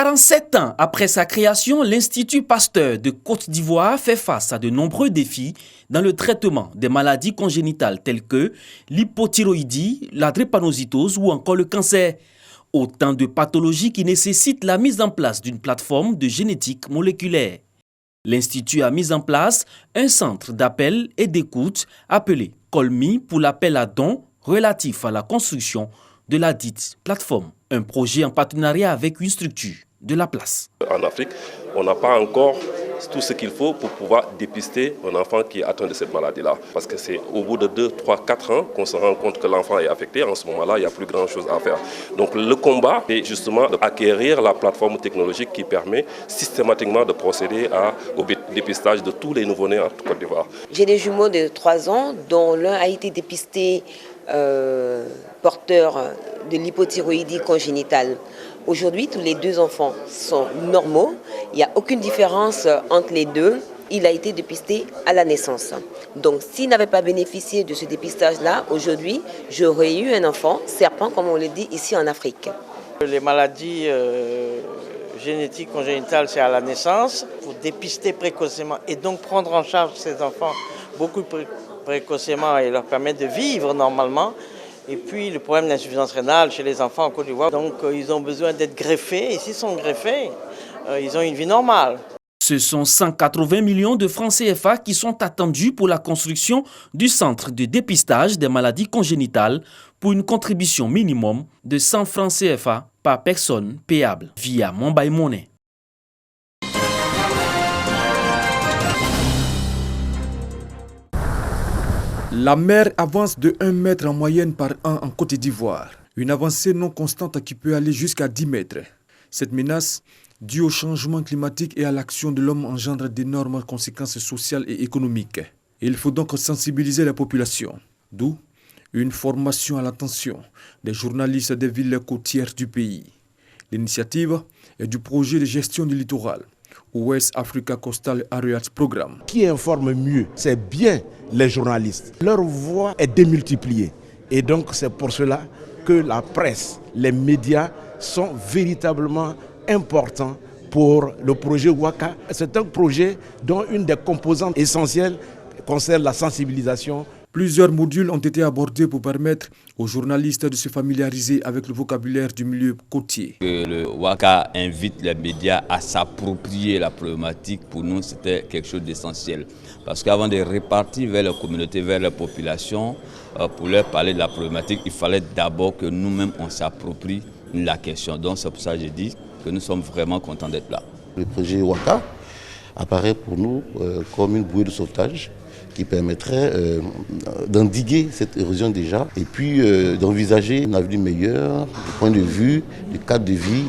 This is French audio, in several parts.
47 ans après sa création, l'Institut Pasteur de Côte d'Ivoire fait face à de nombreux défis dans le traitement des maladies congénitales telles que l'hypothyroïdie, la drépanocytose ou encore le cancer. Autant de pathologies qui nécessitent la mise en place d'une plateforme de génétique moléculaire. L'Institut a mis en place un centre d'appel et d'écoute appelé Colmi pour l'appel à dons relatif à la construction de la dite plateforme. Un projet en partenariat avec une structure de la place. En Afrique, on n'a pas encore tout ce qu'il faut pour pouvoir dépister un enfant qui est atteint de cette maladie-là. Parce que c'est au bout de 2, 3, 4 ans qu'on se rend compte que l'enfant est affecté. En ce moment-là, il n'y a plus grand-chose à faire. Donc le combat est justement d'acquérir la plateforme technologique qui permet systématiquement de procéder au dépistage de tous les nouveau-nés en Côte d'Ivoire. J'ai des jumeaux de 3 ans dont l'un a été dépisté porteur de l'hypothyroïdie congénitale. Aujourd'hui, tous les 2 enfants sont normaux. Il n'y a aucune différence entre les deux. Il a été dépisté à la naissance. Donc, s'il n'avait pas bénéficié de ce dépistage-là, aujourd'hui, j'aurais eu un enfant serpent, comme on le dit ici en Afrique. Les maladies génétiques congénitales, c'est à la naissance. Pour dépister précocement et donc prendre en charge ces enfants beaucoup précocement et leur permettre de vivre normalement. Et puis le problème d'insuffisance rénale chez les enfants en Côte d'Ivoire, donc ils ont besoin d'être greffés et s'ils sont greffés, ils ont une vie normale. Ce sont 180 millions de francs CFA qui sont attendus pour la construction du centre de dépistage des maladies congénitales pour une contribution minimum de 100 francs CFA par personne payable via Mobile Money. La mer avance de 1 mètre en moyenne par an en Côte d'Ivoire. Une avancée non constante qui peut aller jusqu'à 10 mètres. Cette menace, due au changement climatique et à l'action de l'homme, engendre d'énormes conséquences sociales et économiques. Il faut donc sensibiliser la population. D'où une formation à l'attention des journalistes des villes côtières du pays. L'initiative est du projet de gestion du littoral, West Africa Coastal Areas Programme. Qui informe mieux, c'est bien les journalistes. Leur voix est démultipliée. Et donc c'est pour cela que la presse, les médias sont véritablement importants pour le projet WACA. C'est un projet dont une des composantes essentielles concerne la sensibilisation. Plusieurs modules ont été abordés pour permettre aux journalistes de se familiariser avec le vocabulaire du milieu côtier. Que le WACA invite les médias à s'approprier la problématique, pour nous c'était quelque chose d'essentiel. Parce qu'avant de répartir vers la communauté, vers la population, pour leur parler de la problématique, il fallait d'abord que nous-mêmes on s'approprie la question. Donc c'est pour ça que j'ai dit que nous sommes vraiment contents d'être là. Le projet WACA apparaît pour nous comme une bouée de sauvetage qui permettrait d'endiguer cette érosion déjà et puis d'envisager un avenir meilleur du point de vue du cadre de vie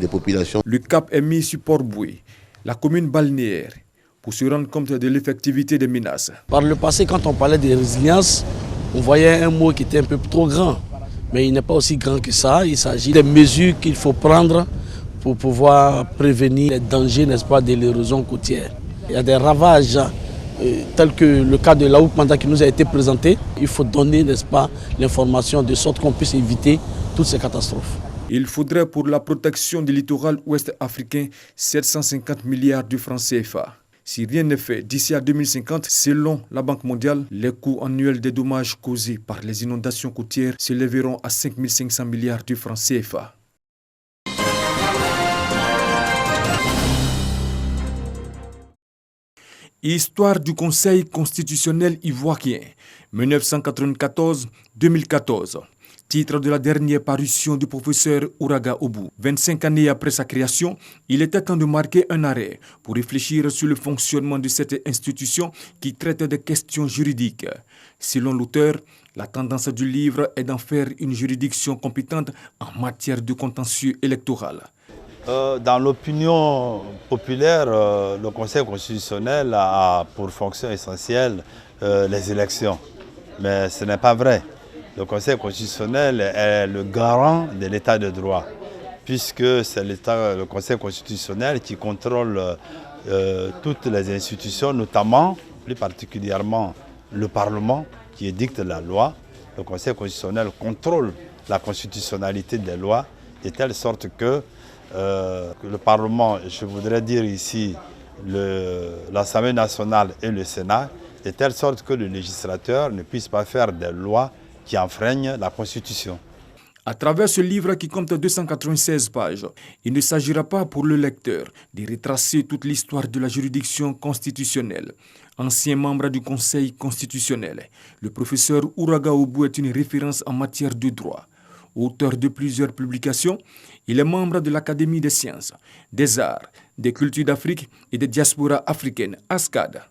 des populations. Le cap est mis sur Port-Boué, la commune balnéaire, pour se rendre compte de l'effectivité des menaces. Par le passé, quand on parlait de résilience, on voyait un mot qui était un peu trop grand. Mais il n'est pas aussi grand que ça. Il s'agit des mesures qu'il faut prendre pour pouvoir prévenir les dangers, n'est-ce pas, de l'érosion côtière. Il y a des ravages tels que le cas de l'Aouk Manda qui nous a été présenté. Il faut donner, n'est-ce pas, l'information de sorte qu'on puisse éviter toutes ces catastrophes. Il faudrait pour la protection du littoral ouest africain 750 milliards de francs CFA. Si rien n'est fait d'ici à 2050, selon la Banque mondiale, les coûts annuels des dommages causés par les inondations côtières s'élèveront à 5 500 milliards de francs CFA. Histoire du Conseil constitutionnel ivoirien, 1994-2014. Titre de la dernière parution du professeur Ouraga Obou. 25 années après sa création, il était temps de marquer un arrêt pour réfléchir sur le fonctionnement de cette institution qui traite des questions juridiques. Selon l'auteur, la tendance du livre est d'en faire une juridiction compétente en matière de contentieux électoral. Dans l'opinion populaire, le Conseil constitutionnel a pour fonction essentielle les élections. Mais ce n'est pas vrai. Le Conseil constitutionnel est le garant de l'état de droit, puisque c'est le Conseil constitutionnel qui contrôle toutes les institutions, notamment, plus particulièrement, le Parlement qui édicte la loi. Le Conseil constitutionnel contrôle la constitutionnalité des lois, de telle sorte que le Parlement, je voudrais dire ici, l'Assemblée nationale et le Sénat, de telle sorte que le législateur ne puisse pas faire des lois qui enfreignent la Constitution. À travers ce livre qui compte 296 pages, il ne s'agira pas pour le lecteur de retracer toute l'histoire de la juridiction constitutionnelle. Ancien membre du Conseil constitutionnel, le professeur Ouraga Oubou est une référence en matière de droit. Auteur de plusieurs publications, il est membre de l'Académie des sciences, des arts, des cultures d'Afrique et des diasporas africaines, ASCAD.